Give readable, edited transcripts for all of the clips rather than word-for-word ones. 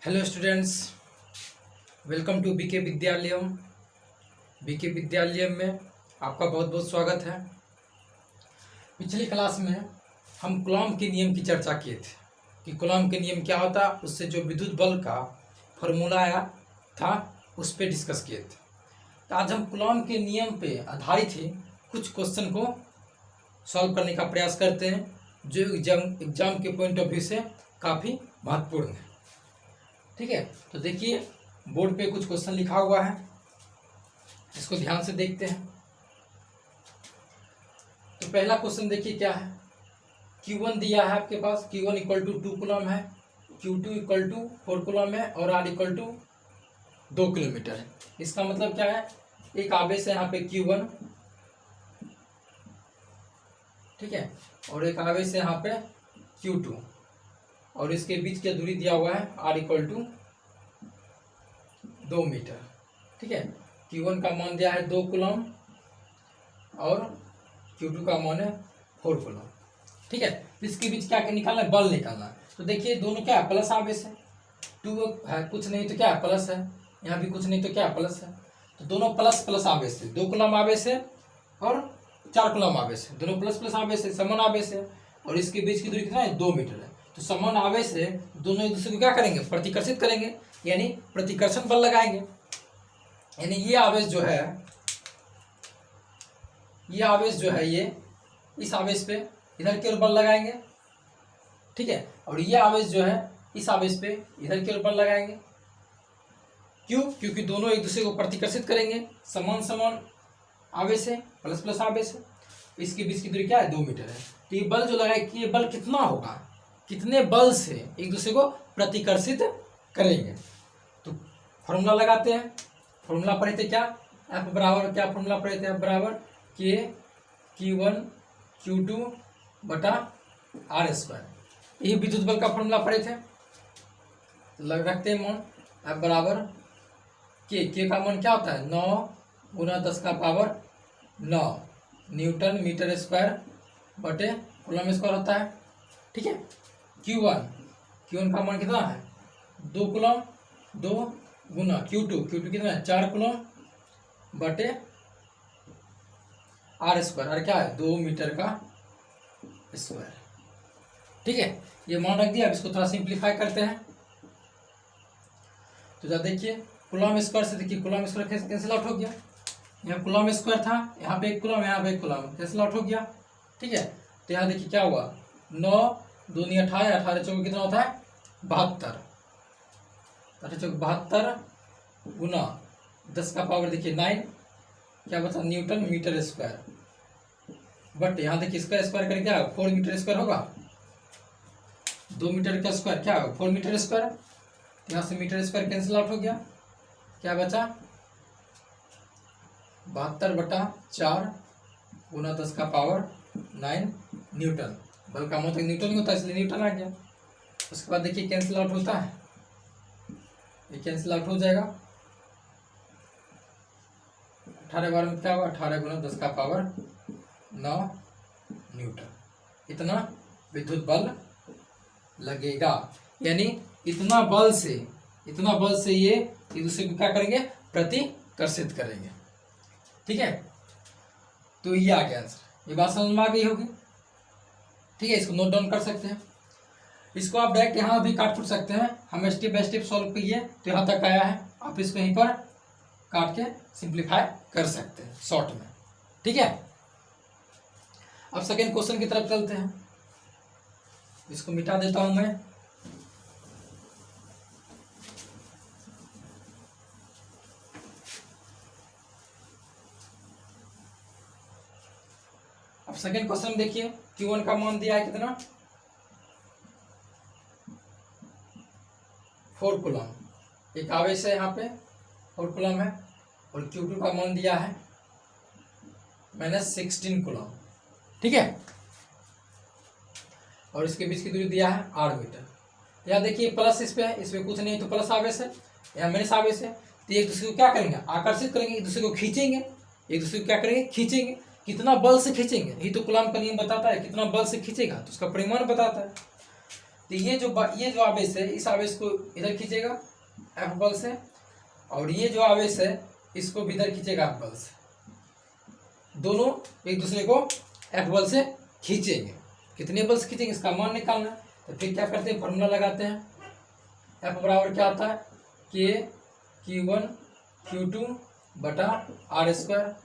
Hello students, welcome to BK Vidyalayam. BK Vidyalayam में आपका बहुत बहुत स्वागत है। पिछली क्लास में हम कूलॉम के नियम की चर्चा किए थे कि कूलॉम के नियम क्या होता, उससे जो विद्युत बल का फॉर्मूला आया था उस पर डिस्कस किए थे। तो आज हम कूलॉम के नियम पे आधारित ही कुछ क्वेश्चन को सॉल्व करने का प्रयास करते हैं जो एग्जाम के पॉइंट ऑफ व्यू से काफ़ी महत्वपूर्ण है। ठीक है, तो देखिए बोर्ड पे कुछ क्वेश्चन लिखा हुआ है, इसको ध्यान से देखते हैं। तो पहला क्वेश्चन देखिए क्या है। Q1 दिया है आपके पास, Q1 इक्वल टू 2 कूलम है, Q2 इक्वल टू 4 कूलम है और R इक्वल टू 2 किलोमीटर है। इसका मतलब क्या है, एक आवेश है यहाँ पे Q1, ठीक है, और एक आवेश है यहाँ पे Q2 और इसके बीच की दूरी दिया हुआ है R इक्वल टू 2 मीटर। ठीक है, Q1 का मान दिया है 2 कूलम और Q2 का मान है 4 कूलम। ठीक है, इसके बीच क्या निकालना है, बल निकालना है। तो देखिए दोनों क्या है, प्लस आवेश है, 2 है कुछ नहीं तो क्या है प्लस है, यहाँ भी कुछ नहीं तो क्या प्लस है, तो दोनों प्लस प्लस आवेश है। 2 कूलम आवेश है और 4 कूलम आवेश है, दोनों प्लस प्लस आवेश है, समान आवेश है और इसके बीच की दूरी कितना है 2 मीटर है। तो समान आवेश है, दोनों एक दूसरे को क्या करेंगे, प्रतिकर्षित करेंगे, यानी प्रतिकर्षण बल लगाएंगे। यानी ये आवेश जो है, ये इस आवेश पे इधर की ओर बल लगाएंगे, ठीक है, और ये आवेश जो है इस आवेश पे इधर की ओर बल लगाएंगे। क्यों? क्योंकि दोनों एक दूसरे को प्रतिकर्षित करेंगे, समान समान आवेश है, प्लस प्लस आवेश है। इसके बीच की दूरी क्या है 2 मीटर है। तो ये बल जो लगाए, ये बल कितना होगा, कितने बल से एक दूसरे को प्रतिकर्षित करेंगे। तो फॉर्मूला लगाते हैं। फॉर्मूला पढ़े थे क्या, F बराबर क्या फॉर्मूला पढ़े थे, F बराबर K Q1 Q2 बटा R स्क्वायर। ये विद्युत बल का फॉर्मूला पढ़े थे। लग रखते हैं मान, F बराबर K का मान क्या होता है 9 गुना 10 का पावर 9 न्यूटन मीटर स्क्वायर बटे कूलम स्क्वायर होता है। ठीक है, Q1 का मान कितना है 2 कूलम, 2 गुना Q2 कितना है 4 कूलम बटे R स्क्वायर, R क्या है 2 मीटर का स्क्वायर। ठीक है, ये मान रख दिया। अब इसको थोड़ा सिंप्लीफाई करते हैं। तो जरा देखिए कूलम स्क्वायर से, देखिए कूलम स्क्वायर कैंसिल आउट हो गया, यहाँ कूलम स्क्वायर था, यहाँ पे 1 कूलम, यहाँ पे 1 कूलम, कैंसिल आउट हो गया। ठीक है, तो यहाँ देखिए क्या हुआ 9 दूनी 18, 18 चौक कितना होता है 72, 72 गुना 10 का पावर देखिए 9, क्या बचा न्यूटन मीटर स्क्वायर बट यहाँ देखिए इसका स्क्वायर करके क्या 4 मीटर स्क्वायर होगा, 2 मीटर का स्क्वायर क्या होगा 4 मीटर स्क्वायर। यहाँ से मीटर स्क्वायर कैंसिल आउट हो गया, क्या बचा 72 बटा 4 गुना 10 का पावर 9 न्यूटन। बल का मतलब न्यूटन ही होता है, इसलिए न्यूटन आ गया। उसके बाद देखिए कैंसिल आउट होता है, ये कैंसिल आउट हो जाएगा, 18 बार में क्या होगा 18 गुना 10 का पावर 9 न्यूटन। इतना विद्युत बल लगेगा। यानी इतना बल से ये एक दूसरे को क्या करेंगे, प्रतिकर्षित करेंगे। ठीक है, तो ये आ गया आंसर। ये बात समझ में आ गई होगी। ठीक है, इसको नोट डाउन कर सकते हैं। इसको आप डायरेक्ट यहाँ भी काट फूट सकते हैं। हम स्टेप बाय स्टेप सॉल्व किए तो यहाँ तक आया है, आप इसको यहीं पर काट के सिंप्लीफाई कर सकते हैं शॉर्ट में। ठीक है, अब सेकेंड क्वेश्चन की तरफ चलते हैं। इसको मिटा देता हूं मैं। अब सेकेंड क्वेश्चन देखिए, Q1 का मान दिया है कितना 4 कूलम, एक आवेश है यहाँ पे 4 कूलम है, और Q2 का मान दिया है -16 कूलम। ठीक है, और इसके बीच की दूरी दिया है 8 मीटर। यहाँ देखिए प्लस इस पे कुछ नहीं तो प्लस आवेश है, यहाँ माइनस आवेश है। तो एक दूसरे को क्या करेंगे, आकर्षित करेंगे, एक दूसरे को खींचेंगे, एक दूसरे को क्या करेंगे खींचेंगे। कितना बल से खींचेंगे, ये तो कूलम का नियम बताता है, कितना बल से खींचेगा तो उसका परिमाण बताता है। तो ये जो आवेश है इस आवेश को इधर खींचेगा F बल से, और ये जो आवेश है इसको भी इधर खींचेगा F बल से। दोनों एक दूसरे को F बल से खींचेंगे। कितने बल से खींचेंगे इसका मान निकालना है। तो फिर क्या करते हैं, फॉर्मूला लगाते हैं। F बराबर क्या आता है, K Q1 Q2 बटा R स्क्वायर।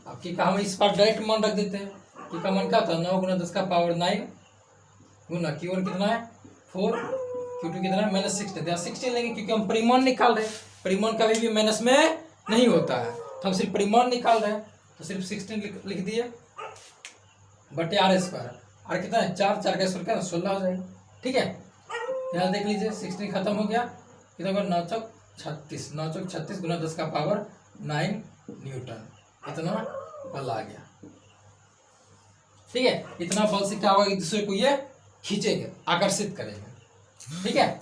अब की का हम इस पर डायरेक्ट मान रख देते हैं। की का मान क्या था, 9 गुना 10 का पावर 9 गुना Q1 कितना है 4, Q2 कितना है -16। यहाँ 16 लेंगे क्योंकि हम परिमाण निकाल रहे हैं। परिमाण कभी भी माइनस में नहीं होता है, तो हम सिर्फ परिमाण निकाल रहे हैं, तो सिर्फ 16 लिख दिए बटे R स्क्वायर। R कितना है 4, 4 का स्क्वायर क्या 16 हो जाएगा। ठीक है, यहाँ देख लीजिए 16 खत्म हो गया, कितना होगा 9 चौक 36, 9 चौक 36 गुना 10 का पावर 9 न्यूटन, इतना बल आ गया। ठीक है, इतना बल से क्या होगा, एक दूसरे को ये खींचेंगे, आकर्षित करेंगे। ठीक है,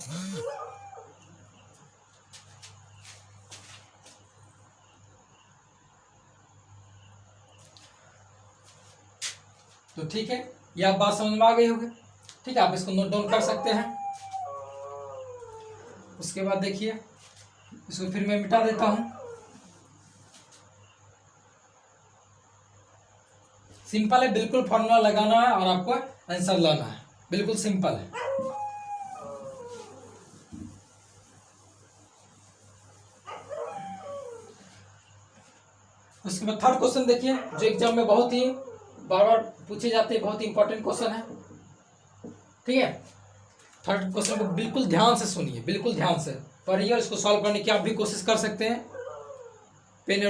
तो ठीक है, ये आप बात समझ में आ गई होगी। ठीक है, आप इसको नोट डाउन कर सकते हैं। उसके बाद देखिए, इसको फिर मैं मिटा देता हूं। सिंपल है, बिल्कुल फॉर्मूला लगाना है और आपको आंसर लाना है, बिल्कुल सिंपल है। उसके बाद थर्ड क्वेश्चन देखिए, जो एग्जाम में बहुत ही बार बार पूछे जाते हैं, बहुत ही इंपॉर्टेंट क्वेश्चन है। ठीक है, थर्ड क्वेश्चन को बिल्कुल ध्यान से सुनिए, बिल्कुल ध्यान से पढ़िए, और इसको सॉल्व करने की आप भी कोशिश कर सकते हैं पेन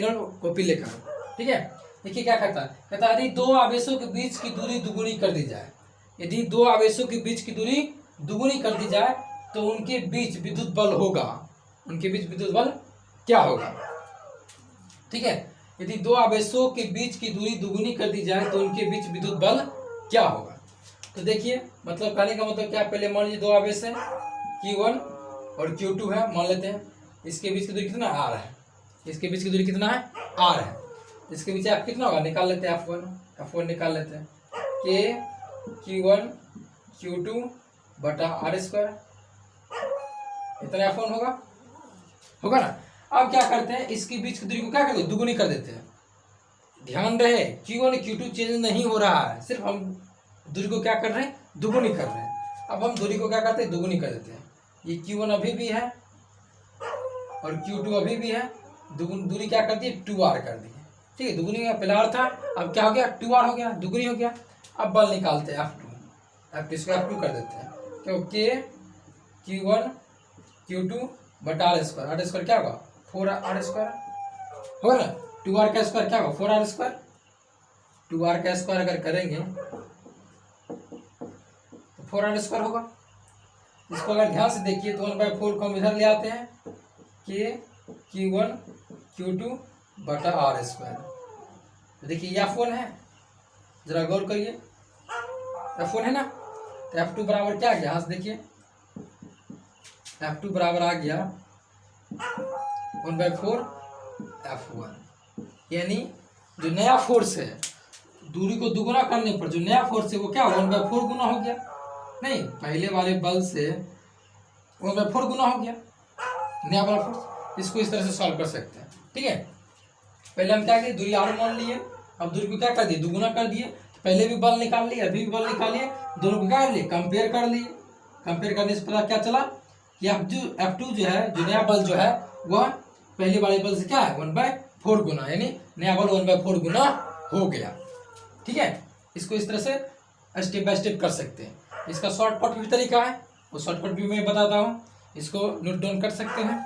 और कॉपी लेकर। ठीक है, देखिए क्या कहता है, कहता है यदि दो आवेशों के बीच की दूरी दुगुनी कर दी जाए, यदि दो आवेशों के बीच की दूरी दुगुनी कर दी जाए तो उनके बीच विद्युत बल होगा, उनके बीच विद्युत बल क्या होगा। ठीक है, यदि दो आवेशों के बीच की दूरी दुगुनी कर दी जाए तो उनके बीच विद्युत बल क्या होगा। तो देखिए, मतलब कहने का मतलब क्या, पहले मान लीजिए दो आवेश है Q1 और Q2 है, मान लेते हैं। इसके बीच की दूरी कितना R है, इसके बीच की दूरी कितना है R है। इसके बीच आप कितना होगा, निकाल लेते हैं F1 निकाल लेते हैं, K Q1 Q2 बटा R स्क्वायर, इतना F1 होगा ना। अब क्या करते हैं, इसके बीच की दूरी को क्या करते हैं, दुगुनी कर देते हैं। ध्यान रहे Q1 Q2 चेंज नहीं हो रहा है, सिर्फ हम दूरी को क्या कर रहे हैं, दुगुनी कर रहे हैं। अब हम दूरी को क्या करते हैं, दुगुनी कर देते हैं। ये Q1 अभी भी है और Q2 अभी भी है, दूरी क्या कर दी, 2R कर दी। ठीक है, दुगुनी का पहला R था, अब क्या हो गया 2R हो गया, दुगुनी हो गया। अब बल निकालते हैं F2 इसको F2 कर देते हैं, क्योंकि Q1 Q2 बटा R स्क्वायर क्या होगा 4R स्क्वायर होगा ना। 2R का स्क्वायर क्या होगा 4R स्क्वायर, 2R का स्क्वायर अगर करेंगे तो 4R स्क्वायर होगा। इसको अगर ध्यान से देखिए तो 1/4 को हम इधर ले आते हैं, K Q1 Q2 बटा R स्क्वायर। तो देखिए F1 है, जरा गौर करिए, F1 है ना। तो F2 बराबर क्या आ गया, यहाँ से देखिए F2 बराबर आ गया 1/4 F1, यानी जो नया फोर्स है, दूरी को दुगुना करने पर जो नया फोर्स है वो क्या 1/4 गुना हो गया। नहीं, पहले वाले बल से 1/4 गुना हो गया नया वाला फोर्स। इसको इस तरह से सॉल्व कर सकते हैं। ठीक है, पहले हम क्या किए, दूरी R मान लिए, अब दूरी को क्या कर दिए, दुगुना कर दिए। तो पहले भी बल निकाल लिए, अभी भी बल निकालिए, दोनों को क्या कर लिए, कंपेयर कर लिए। कंपेयर करने से पता क्या चला कि F2 जो है, जो नया बल जो है वह पहले वाले बल से क्या है 1/4 गुना, यानी नया बल 1/4 गुना हो गया। ठीक है, इसको इस तरह से स्टेप बाय स्टेप कर सकते हैं। इसका शॉर्टकट भी तरीका है, वो शॉर्टकट भी मैं बताता हूँ, इसको नोट डाउन कर सकते हैं।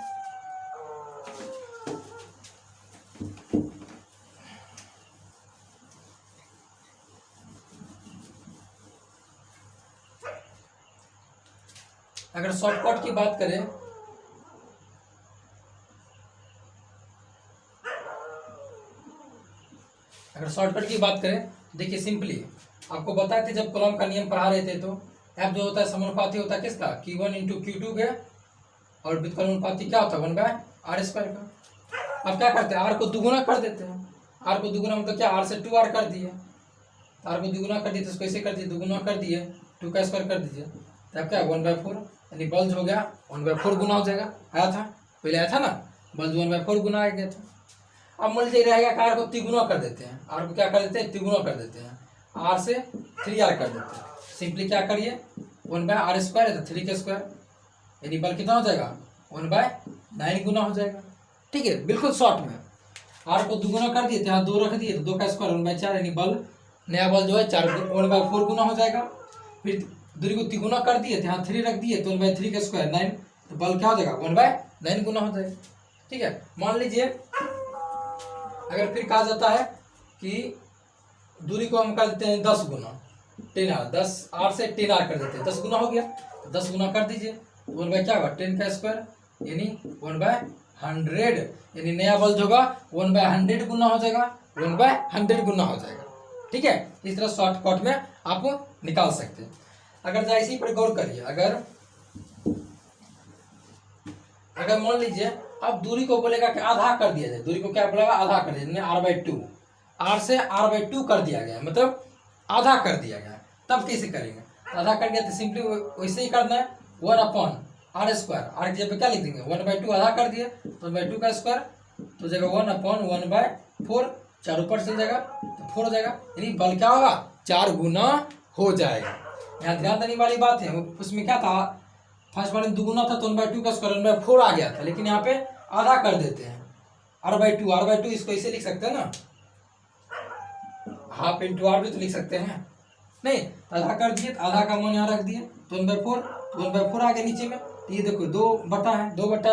अगर शॉर्टकट की बात करें, देखिए सिंपली आपको बताए थे जब कॉलम का नियम पढ़ा रहे थे, तो F जो होता है समानुपाती होता है किसका, Q1 × Q2 के, और व्युत्क्रमानुपाती क्या होता है 1/R स्क्वायर का। अब क्या करते हैं, R को दुगुना कर देते हैं। R को दुगुना मतलब क्या, R से 2R कर दिए, R को दुगुना कर दिए तो इसको ऐसे कर दिए, दुगुना कर दिए 2 का स्क्वायर कर दीजिए तब क्या 1/4, यानी बल हो गया 1/4 गुना हो जाएगा। आया था पहले, आया था ना, बल 1/4 गुना आ गया था। अब मान लीजिए रहेगा कार को तिगुना कर देते हैं, आर को क्या कर देते हैं, तिगुना कर देते हैं, आर से 3r कर देते हैं। सिंपली क्या करिए 1/r² है तो 3 का स्क्वायर, यानी बल कितना हो जाएगा 1/9 गुना हो जाएगा। ठीक है, बिल्कुल शॉर्ट में आर को दुगुना कर दिए, यहाँ 2 रख दिए तो 2 का स्क्वायर 1/4, यानी बल नया बल जो है 1/4 गुना हो जाएगा। फिर दूरी को तिगुना कर दिए तो यहाँ 3 रख दिए तो 1/3 का स्क्वायर 9, तो बल क्या हो जाएगा 1/9 गुना हो जाएगा। ठीक है, मान लीजिए अगर फिर कहा जाता है कि दूरी को हम कर देते हैं 10 गुना, 10r, 10r से 10r कर देते हैं, 10 गुना हो गया तो 10 गुना कर दीजिए, 1 क्या होगा 10 का स्क्वायर, यानी 1/100, यानी नया बल जो होगा 1/100 गुना हो जाएगा, 1/100 गुना हो जाएगा। ठीक है, इस तरह शॉर्टकट में आप निकाल सकते हैं। अगर जरा इसी पर गौर करिए, अगर मान लीजिए अब दूरी को बोलेगा कि आधा कर दिया जाए, दूरी को क्या बोलेगा आधा कर दिया जाए, r/2, r से r/2 कर दिया गया, मतलब आधा कर दिया गया, तब कैसे करेंगे, आधा कर दिया तो सिंपली वैसे ही करना है 1/r², r की जगह क्या लिख देंगे 1/2, आधा कर दिए तो 1/2 का स्क्वायर तो जगह 1/1/4, 4 ऊपर चल जाएगा तो 4 हो जाएगा, यानी बल क्या होगा 4 गुना हो जाएगा। यहाँ ध्यान देने वाली बात है, उसमें क्या था फर्स्ट वाले में 2 गुना था तो 1/2 का स्क्वायर 1/4 आ गया था, लेकिन यहाँ पे आधा कर देते हैं r/2, इसको ऐसे लिख सकते हैं ना, हाफ इंटू r भी तो लिख सकते हैं, नहीं आधा कर दिए तो आधा का मान यहाँ रख दिए तो 1/4, तो 1/4 आ गया नीचे में, तो ये देखो 2 बटा है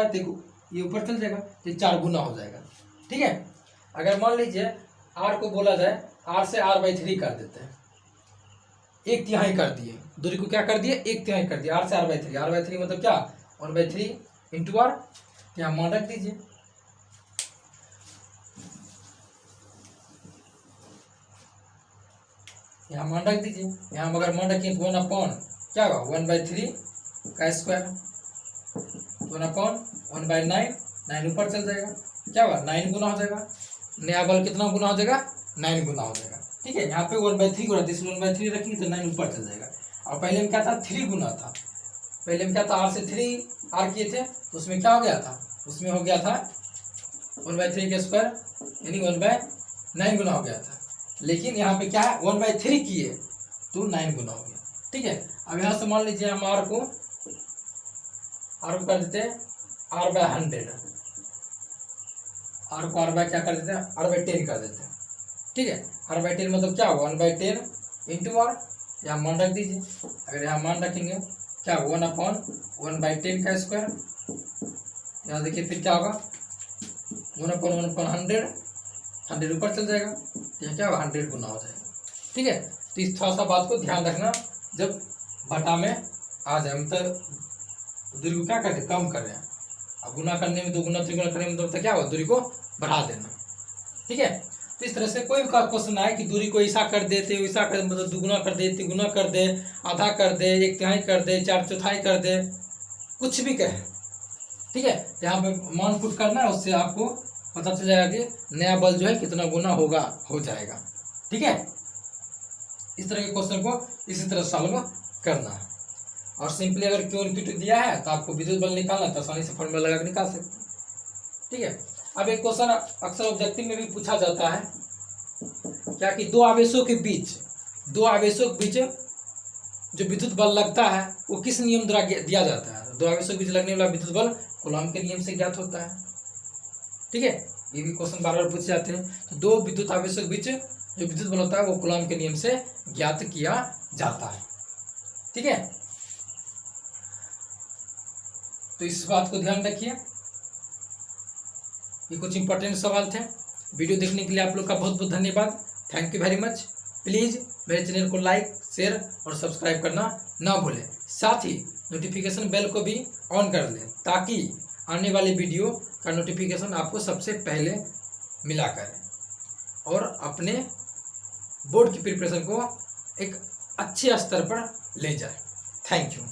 देखो ये ऊपर चल जाएगा तो 4 गुना हो जाएगा। ठीक है, अगर मान लीजिए r को बोला जाए r से r/3 कर देते हैं, 1/3 कर दिए, दूरी को क्या कर दिए 1/3 कर दिया, r से r/3 मतलब क्या 1/3 इंटू r, यहाँ मान रख दीजिए, यहाँ मान रख दीजिए, यहाँ अगर मान रखिए तो 1/, क्या होगा 1/3 का स्क्वायर, 1/1/9, 9 ऊपर चल जाएगा, क्या होगा 9 गुना हो जाएगा, नया बल कितना गुना हो जाएगा 9 गुना हो जाएगा। ठीक है, यहाँ पे 1/3 गुना, इसलिए 1/3 रखेंगे तो 9 ऊपर चल जाएगा। और पहले में क्या था 3 गुना था, पहले में क्या था r से 3r किए थे तो उसमें क्या हो गया था, उसमें हो गया था 1/3 का स्क्वायर, यानी 1/9 गुना हो गया था, लेकिन यहाँ पे क्या है 1/3 किए तो 9 गुना हो गया। ठीक है, अब यहाँ से मान लीजिए हम r को कर देते हैं r/100, r को r/ क्या कर देते हैं r/10 कर देते हैं। ठीक है, r/10 मतलब क्या होगा 1/10 इंटू r, यहाँ मान रख दीजिए, अगर यहाँ मान रखेंगे क्या 1/1/10 का स्क्वायर, यहाँ देखिए फिर क्या होगा 1/100, 100 ऊपर चल जाएगा तो यहाँ क्या होगा 100 गुना हो जाएगा। ठीक है, तो इस थोड़ा सा बात को ध्यान रखना, जब बटा में आ जाए मतलब दूरी को क्या करते कम कर रहे हैं, अब गुना करने में 2 गुना 3 गुना करने में तो क्या होगा दूरी को बढ़ा देना। ठीक है, तो इस तरह से कोई भी क्वेश्चन आए कि दूरी को ऐसा कर देते वैसा कर, मतलब 2 गुना कर दे 3 गुना कर दे, आधा कर दे 1/3 कर दे 4/4 कर दे, कुछ भी कहे। ठीक है, यहाँ पे मान पुट करना है, उससे आपको पता चल जाएगा कि नया बल जो है कितना गुना होगा हो जाएगा। ठीक है, इस तरह के क्वेश्चन को इसी तरह सॉल्व करना है। और सिंपली अगर क्यू इनपुट दिया है तो आपको विद्युत बल निकालना है तो आसानी से फॉर्मूला लगा के निकाल सकते हैं। ठीक है, अब एक क्वेश्चन अक्सर ऑब्जेक्टिव में भी पूछा जाता है क्या कि दो आवेशों के बीच जो विद्युत बल लगता है वो किस नियम द्वारा दिया जाता है। दो आवेशों के बीच लगने वाला विद्युत बल कूलॉम के नियम से ज्ञात होता है। ठीक है, ये भी क्वेश्चन बार बार पूछे जाते हैं। तो दो विद्युत आवेशों के बीच जो विद्युत बल होता है वो कूलॉम के नियम से ज्ञात किया जाता है। ठीक है, तो इस बात को ध्यान रखिए। ये कुछ इंपॉर्टेंट सवाल थे। वीडियो देखने के लिए आप लोग का बहुत बहुत धन्यवाद। Thank you very much. Please मेरे चैनल को लाइक शेयर और सब्सक्राइब करना ना भूलें। साथ ही नोटिफिकेशन बेल को भी ऑन कर लें ताकि आने वाले वीडियो का नोटिफिकेशन आपको सबसे पहले मिला करें और अपने बोर्ड की प्रिपरेशन को एक अच्छे स्तर पर ले जाए। Thank you.